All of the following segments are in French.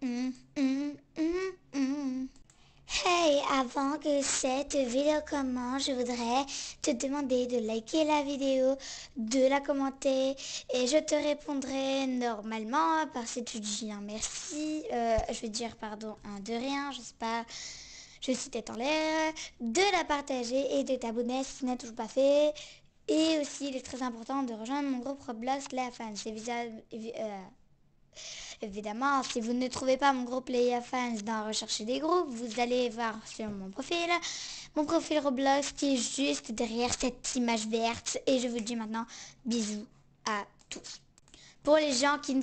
Hum, hum, hum, hum. Hey, avant que cette vidéo commence, je voudrais te demander de liker la vidéo, de la commenter et je te répondrai normalement parce que tu dis un merci, je vais dire pardon un de rien, je sais pas, je suis tête en l'air, de la partager et de t'abonner si tu n'as toujours pas fait. Et aussi, il est très important de rejoindre mon groupe Roblox La Fan. C'est évidemment, si vous ne trouvez pas mon groupe Les Fans dans Rechercher des groupes, vous allez voir sur mon profil Roblox qui est juste derrière cette image verte. Et je vous dis maintenant, bisous à tous. Pour les gens qui ne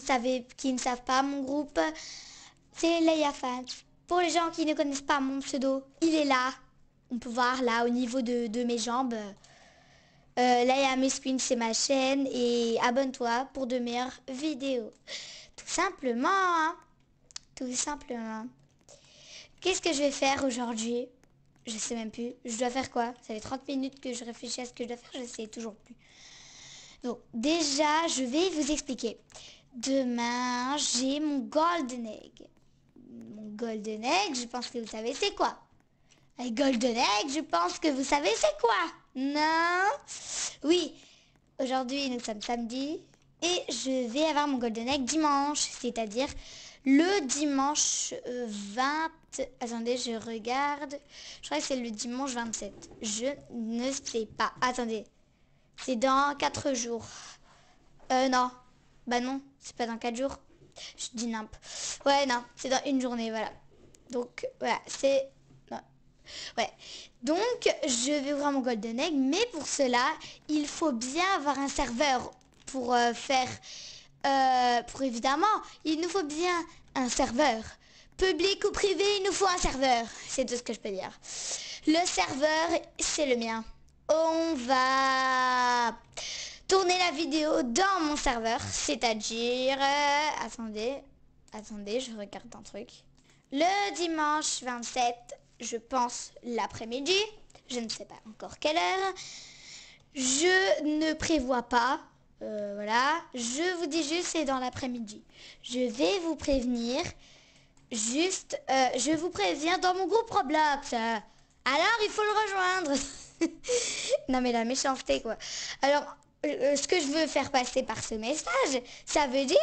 savent pas mon groupe, c'est Les Fans. Pour les gens qui ne connaissent pas mon pseudo, il est là. On peut voir là au niveau de mes jambes. Laia Miss Queen, c'est ma chaîne et abonne-toi pour de meilleures vidéos. Tout simplement, hein. Tout simplement. Qu'est-ce que je vais faire aujourd'hui? Je sais même plus. Je dois faire quoi? Ça fait 30 minutes que je réfléchis à ce que je dois faire, je sais toujours plus. Donc déjà, je vais vous expliquer. Demain, j'ai mon Golden Egg. Mon Golden Egg, je pense que vous savez c'est quoi? Un Golden Egg, je pense que vous savez c'est quoi? Non? Oui, aujourd'hui nous sommes samedi et je vais avoir mon Golden Egg dimanche, c'est-à-dire le dimanche 20... Attendez, je regarde. Je crois que c'est le dimanche 27. Je ne sais pas. Attendez, c'est dans 4 jours. Non. Bah non, c'est pas dans 4 jours. Je dis nimp. Ouais, non, c'est dans une journée, voilà. Donc, voilà, c'est... non. Ouais. Donc, je vais ouvrir mon Golden Egg, mais pour cela, il faut bien avoir un serveur pour faire... pour évidemment, il nous faut bien un serveur. Public ou privé, il nous faut un serveur. C'est tout ce que je peux dire. Le serveur, c'est le mien. On va tourner la vidéo dans mon serveur, c'est-à-dire... attendez, je regarde un truc. Le dimanche 27, je pense l'après-midi, je ne sais pas encore quelle heure. Je ne prévois pas, voilà, je vous dis juste c'est dans l'après-midi. Je vais vous prévenir, juste, je vous préviens dans mon groupe Roblox. Alors il faut le rejoindre. Non mais la méchanceté quoi. Alors, ce que je veux faire passer par ce message, ça veut dire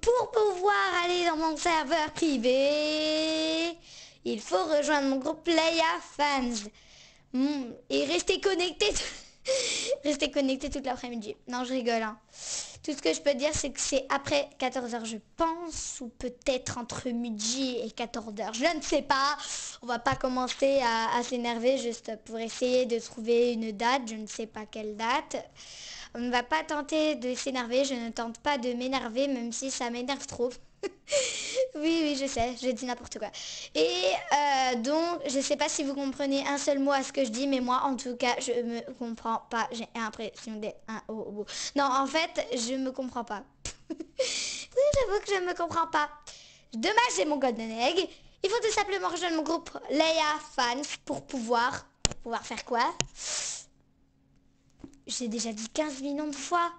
pour pouvoir aller dans mon serveur privé, il faut rejoindre mon groupe Playa Fans. Et rester connecté. Rester connecté toute l'après-midi. Non, je rigole. Hein. Tout ce que je peux dire, c'est que c'est après 14h, je pense, ou peut-être entre midi et 14h. Je ne sais pas. On va pas commencer à s'énerver juste pour essayer de trouver une date. Je ne sais pas quelle date. On ne va pas tenter de s'énerver. Je ne tente pas de m'énerver, même si ça m'énerve trop. Oui, je sais, je dis n'importe quoi. Et donc, je sais pas si vous comprenez un seul mot à ce que je dis, mais moi, en tout cas, je me comprends pas. J'ai l'impression d'être un au bout. Non, en fait, je me comprends pas. Oui, j'avoue que je me comprends pas. Dommage, j'ai mon Golden Egg. Il faut tout simplement rejoindre mon groupe Leia Fans pour pouvoir faire quoi? J'ai déjà dit 15 millions de fois.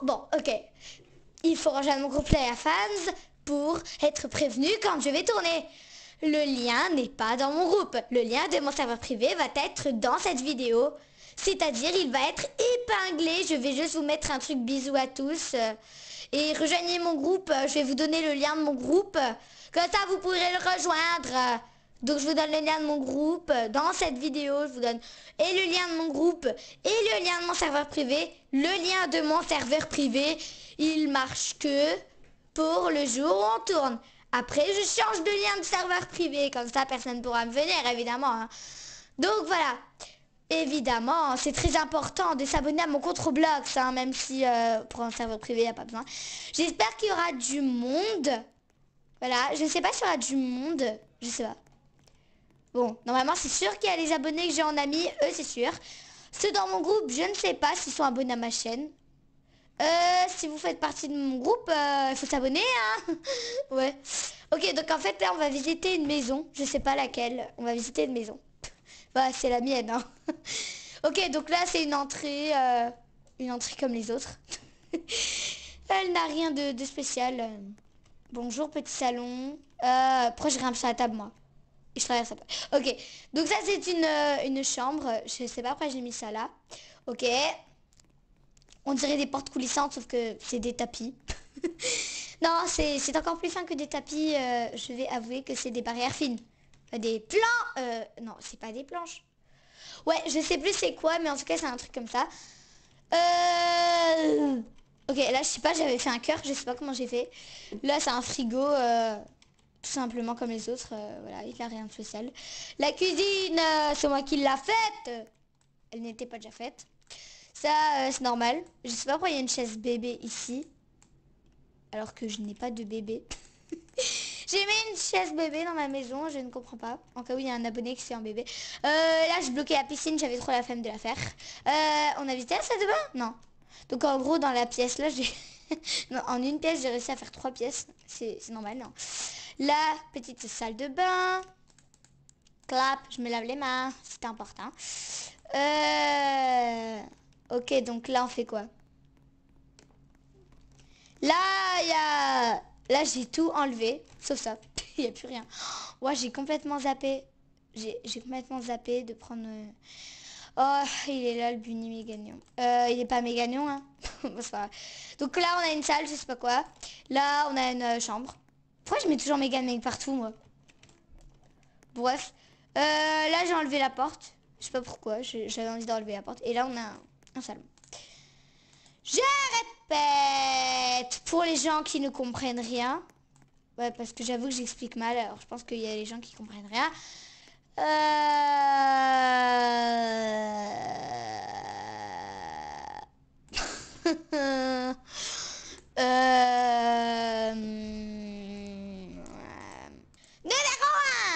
Bon, ok. Il faut rejoindre mon groupe Leia Fans pour être prévenu quand je vais tourner. Le lien n'est pas dans mon groupe. Le lien de mon serveur privé va être dans cette vidéo. C'est-à-dire, il va être épinglé. Je vais juste vous mettre un truc bisous à tous. Et rejoignez mon groupe. Je vais vous donner le lien de mon groupe. Comme ça, vous pourrez le rejoindre. Donc, je vous donne le lien de mon groupe dans cette vidéo. Je vous donne et le lien de mon groupe et le lien de mon serveur privé. Le lien de mon serveur privé, il marche que pour le jour où on tourne. Après, je change de lien de serveur privé. Comme ça, personne ne pourra me venir, évidemment. Hein. Donc, voilà. Évidemment, c'est très important de s'abonner à mon compte Roblox, hein, même si pour un serveur privé, il n'y a pas besoin. J'espère qu'il y aura du monde. Voilà, je ne sais pas s'il y aura du monde. Je sais pas. Bon, normalement, c'est sûr qu'il y a les abonnés que j'ai en ami. Eux, c'est sûr. Ceux dans mon groupe, je ne sais pas s'ils sont abonnés à ma chaîne. Si vous faites partie de mon groupe, il faut s'abonner, hein. Ouais. Ok, donc en fait, là, on va visiter une maison. Je sais pas laquelle. On va visiter une maison. Bah, c'est la mienne, hein. Ok, donc là, c'est une entrée comme les autres. Elle n'a rien de spécial. Bonjour, petit salon. Pourquoi je grimpe sur la table, moi? Et je traverse la table. Ok, donc ça, c'est une chambre. Je sais pas pourquoi j'ai mis ça là. Ok. On dirait des portes coulissantes, sauf que c'est des tapis. Non, c'est encore plus fin que des tapis. Je vais avouer que c'est des barrières fines. Des plans. Non, c'est pas des planches. Ouais, je sais plus c'est quoi, mais en tout cas, c'est un truc comme ça. Ok, là, je sais pas, j'avais fait un cœur, je sais pas comment j'ai fait. Là, c'est un frigo, tout simplement comme les autres. Voilà, il n'a rien de spécial. La cuisine, c'est moi qui l'a faite. Elle n'était pas déjà faite. Ça, c'est normal. Je sais pas pourquoi il y a une chaise bébé ici. Alors que je n'ai pas de bébé. J'ai mis une chaise bébé dans ma maison, je ne comprends pas. En cas où il y a un abonné qui fait un bébé. Là, je bloquais la piscine, j'avais trop la flemme de la faire. On a visité la salle de bain? Non. Donc en gros, dans la pièce, là, j'ai... non, en une pièce, j'ai réussi à faire 3 pièces. C'est normal, non. La petite salle de bain. Clap, je me lave les mains, c'est important. Ok, donc là, on fait quoi? Là, il y a... Là, j'ai tout enlevé, sauf ça. Il n'y a plus rien. Ouais, j'ai complètement zappé. J'ai complètement zappé de prendre... Oh, il est là, le Bunny Mégagnon. Il est pas Mégagnon, hein. Bon, c'est pas grave. Donc là, on a une salle, je sais pas quoi. Là, on a une chambre. Pourquoi je mets toujours Mégane partout, moi? Bref. Là, j'ai enlevé la porte. Je sais pas pourquoi, j'avais envie d'enlever la porte. Et là, on a un salon. Je répète, pour les gens qui ne comprennent rien. Ouais, parce que j'avoue que j'explique mal, alors je pense qu'il y a les gens qui comprennent rien. Numéro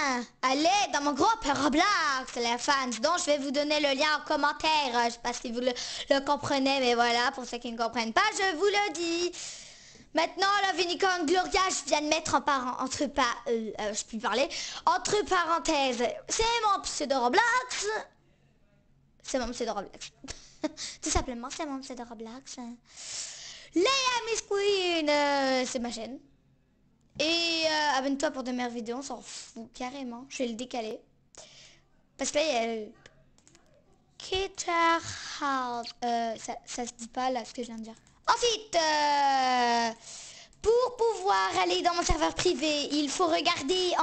1. Allez dans mon groupe Roblox, les fans, dont je vais vous donner le lien en commentaire. Je sais pas si vous le comprenez, mais voilà, pour ceux qui ne comprennent pas, je vous le dis. Maintenant, la Vinicorn Gloria, je viens de mettre entre je peux parler, entre parenthèses, c'est mon pseudo Roblox. C'est mon pseudo Roblox. Tout simplement, c'est mon pseudo Roblox. Leia Miss Queen, c'est ma chaîne. Et abonne-toi pour de meilleures vidéos, on s'en fout carrément. Je vais le décaler. Parce que là, il y a le... Guitar House. Ça se dit pas là, ce que je viens de dire. Ensuite, pour pouvoir aller dans mon serveur privé, il faut regarder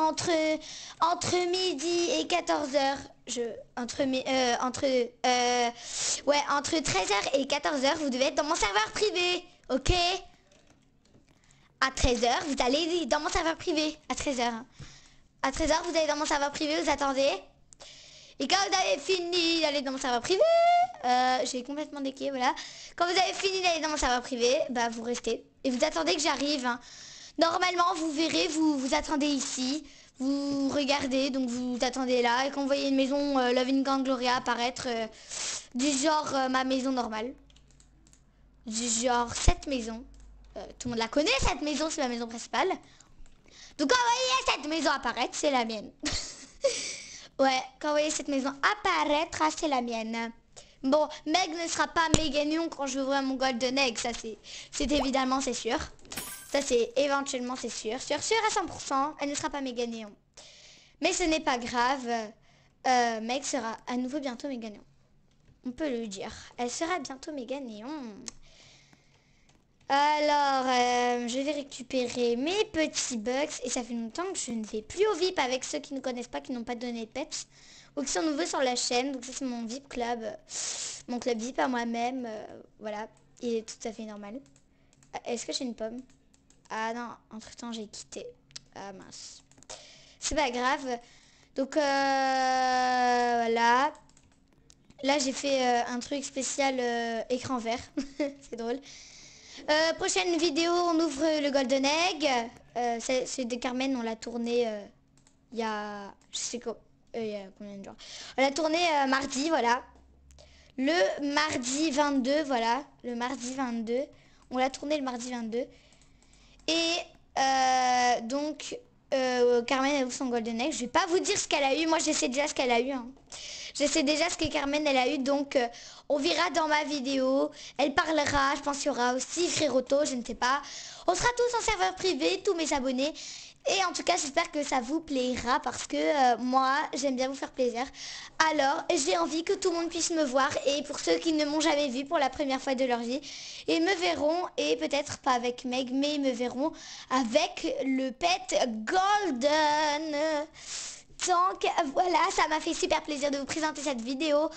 entre midi et 14h. Entre 13h et 14h, vous devez être dans mon serveur privé. Ok? À 13h, vous allez dans mon serveur privé. À 13h. À 13h, vous allez dans mon serveur privé, vous attendez. Et quand vous avez fini d'aller dans mon serveur privé, j'ai complètement déqué, voilà. Quand vous avez fini d'aller dans mon serveur privé, bah vous restez. Et vous attendez que j'arrive. Hein. Normalement, vous verrez, vous attendez ici. Vous regardez, donc vous attendez là. Et quand vous voyez une maison Love in Gang Gloria apparaître, du genre ma maison normale. Du genre cette maison. Tout le monde la connaît, cette maison, c'est ma maison principale. Donc quand vous voyez cette maison apparaître, c'est la mienne. Ouais, quand vous voyez cette maison apparaître, c'est la mienne. Bon, Meg ne sera pas Mégagnon quand je vais ouvrir mon Golden Egg, ça c'est évidemment, c'est sûr. Ça c'est éventuellement, c'est sûr. Sûr à 100%, elle ne sera pas Mégagnon. Mais ce n'est pas grave, Meg sera à nouveau bientôt Mégagnon. On peut le dire, elle sera bientôt Mégagnon. Alors, je vais récupérer mes petits bugs. Et ça fait longtemps que je ne vais plus au VIP avec ceux qui ne connaissent pas, qui n'ont pas donné de peps. Ou qui sont nouveaux sur la chaîne. Donc ça, c'est mon VIP club. Mon club VIP à moi-même. Voilà. Il est tout à fait normal. Est-ce que j'ai une pomme? Ah non, entre-temps, j'ai quitté. Ah mince. C'est pas grave. Donc, voilà. Là, j'ai fait un truc spécial écran vert. C'est drôle. Prochaine vidéo, on ouvre le Golden Egg. C'est de Carmen, on l'a tourné il y a... Je sais quoi... il y a combien de jours? On l'a tourné mardi, voilà. Le mardi 22, voilà. Le mardi 22. On l'a tourné le mardi 22. Et donc, Carmen a eu son Golden Egg. Je vais pas vous dire ce qu'elle a eu. Moi, je sais déjà ce qu'elle a eu. Hein. Je sais déjà ce que Carmen, elle a eu. Donc, on verra dans ma vidéo. Elle parlera. Je pense qu'il y aura aussi Fréroto. Je ne sais pas. On sera tous en serveur privé, tous mes abonnés. Et en tout cas, j'espère que ça vous plaira parce que moi, j'aime bien vous faire plaisir. Alors, j'ai envie que tout le monde puisse me voir. Et pour ceux qui ne m'ont jamais vu pour la première fois de leur vie, ils me verront, et peut-être pas avec Meg, mais ils me verront avec le pet Golden. Donc voilà, ça m'a fait super plaisir de vous présenter cette vidéo.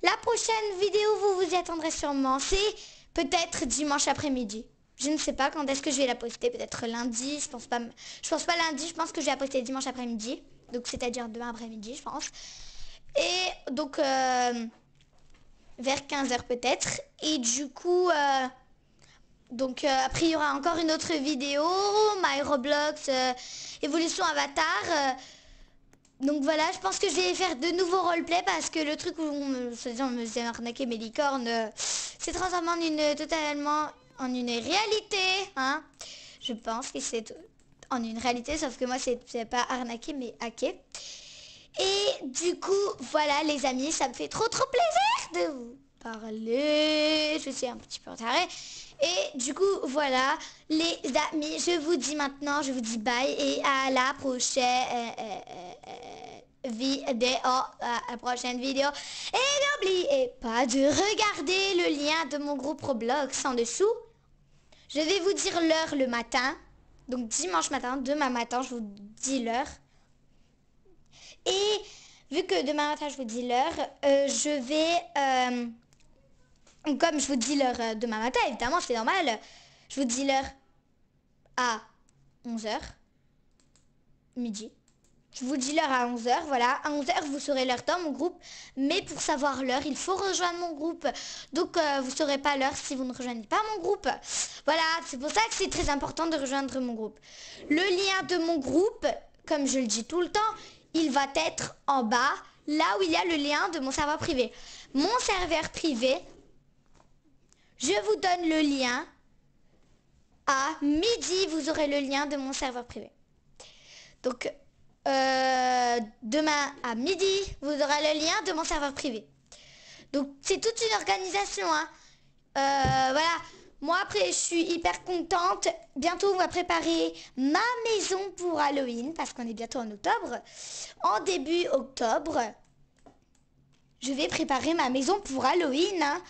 La prochaine vidéo, vous vous y attendrez sûrement. C'est peut-être dimanche après-midi. Je ne sais pas quand est-ce que je vais la poster, peut-être lundi, je pense pas lundi, je pense que je vais la poster dimanche après-midi, donc c'est-à-dire demain après-midi, je pense. Et donc vers 15 h peut-être, et du coup après il y aura encore une autre vidéo, My Roblox évolution Avatar. Donc voilà, je pense que je vais faire de nouveaux roleplay parce que le truc où on me faisait arnaquer mes licornes s'est transformé en une réalité, hein. Je pense que c'est en une réalité, sauf que moi c'est pas arnaqué mais hacké. Et du coup, voilà les amis, ça me fait trop plaisir de vous parler. Je suis un petit peu en retard. Et du coup, voilà les amis, je vous dis maintenant, je vous dis bye et à la prochaine vidéo, à la prochaine vidéo. Et n'oubliez pas de regarder le lien de mon groupe Roblox en dessous. Je vais vous dire l'heure le matin. Donc dimanche matin, demain matin, je vous dis l'heure. Et vu que demain matin, je vous dis l'heure, je vais... comme je vous dis l'heure demain matin, évidemment, c'est normal. Je vous dis l'heure à 11 h, midi. Je vous dis l'heure à 11 h, voilà. À 11 h, vous saurez l'heure dans mon groupe. Mais pour savoir l'heure, il faut rejoindre mon groupe. Donc, vous ne saurez pas l'heure si vous ne rejoignez pas mon groupe. Voilà, c'est pour ça que c'est très important de rejoindre mon groupe. Le lien de mon groupe, comme je le dis tout le temps, il va être en bas, là où il y a le lien de mon serveur privé. Mon serveur privé, je vous donne le lien. À midi, vous aurez le lien de mon serveur privé. Donc, demain à midi, vous aurez le lien de mon serveur privé. Donc, c'est toute une organisation, hein. Voilà. Moi, après, je suis hyper contente. Bientôt, on va préparer ma maison pour Halloween, parce qu'on est bientôt en octobre. En début octobre, je vais préparer ma maison pour Halloween, hein.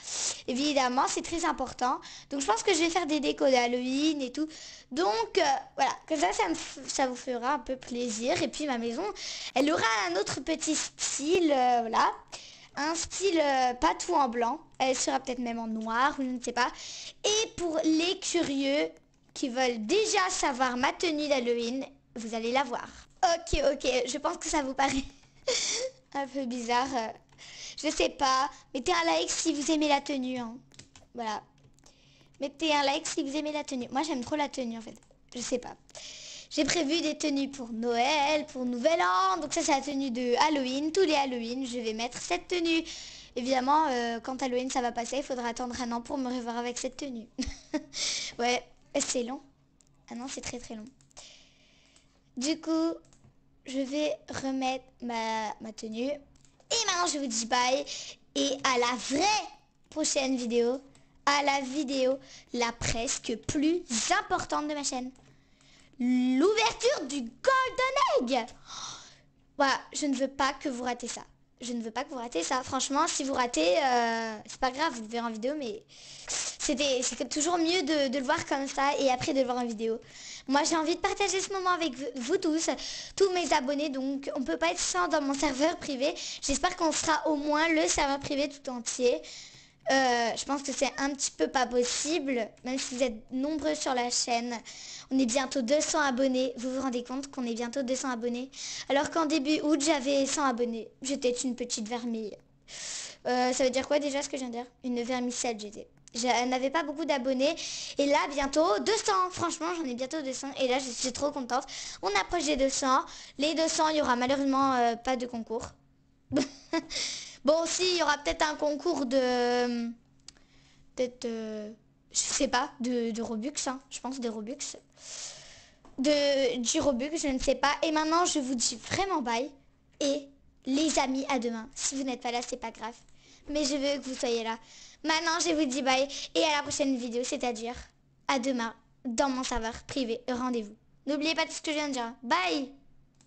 Évidemment, c'est très important. Donc, je pense que je vais faire des décos d'Halloween et tout. Donc, voilà, comme ça vous fera un peu plaisir. Et puis, ma maison, elle aura un autre petit style, voilà. Un style pas tout en blanc. Elle sera peut-être même en noir, ou je ne sais pas. Et pour les curieux qui veulent déjà savoir ma tenue d'Halloween, vous allez la voir. Ok, je pense que ça vous paraît un peu bizarre. Je sais pas. Mettez un like si vous aimez la tenue, hein. Voilà. Mettez un like si vous aimez la tenue. Moi, j'aime trop la tenue, en fait. Je sais pas. J'ai prévu des tenues pour Noël, pour Nouvel An. Donc ça, c'est la tenue de Halloween. Tous les Halloween, je vais mettre cette tenue. Évidemment, quand Halloween, ça va passer, il faudra attendre un an pour me revoir avec cette tenue. Ouais, c'est long. Ah non, c'est très long. Du coup, je vais remettre ma tenue. Et maintenant, je vous dis bye. Et à la vraie prochaine vidéo. À la vidéo la presque plus importante de ma chaîne. L'ouverture du Golden Egg. Voilà, je ne veux pas que vous ratez ça. Je ne veux pas que vous ratez ça. Franchement, si vous ratez, c'est pas grave, vous verrez en vidéo, mais c'est toujours mieux de le voir comme ça et après de le voir en vidéo. Moi, j'ai envie de partager ce moment avec vous tous mes abonnés, donc on peut pas être sans dans mon serveur privé. J'espère qu'on fera au moins le serveur privé tout entier. Je pense que c'est un petit peu pas possible, même si vous êtes nombreux sur la chaîne. On est bientôt 200 abonnés. Vous vous rendez compte qu'on est bientôt 200 abonnés? Alors qu'en début août, j'avais 100 abonnés. J'étais une petite vermille. Ça veut dire quoi déjà ce que je viens de dire? Une vermicelle j'étais. Je n'avais pas beaucoup d'abonnés. Et là, bientôt 200. Franchement, j'en ai bientôt 200. Et là, je suis trop contente. On approche des 200. Les 200, il y aura malheureusement pas de concours. Bon, aussi, il y aura peut-être un concours de... Peut-être, je sais pas, de Robux, hein. Je pense des Robux. du Robux, je ne sais pas. Et maintenant, je vous dis vraiment bye. Et les amis, à demain. Si vous n'êtes pas là, c'est pas grave. Mais je veux que vous soyez là. Maintenant, je vous dis bye. Et à la prochaine vidéo, c'est-à-dire à demain, dans mon serveur privé. Rendez-vous. N'oubliez pas tout ce que je viens de dire. Bye!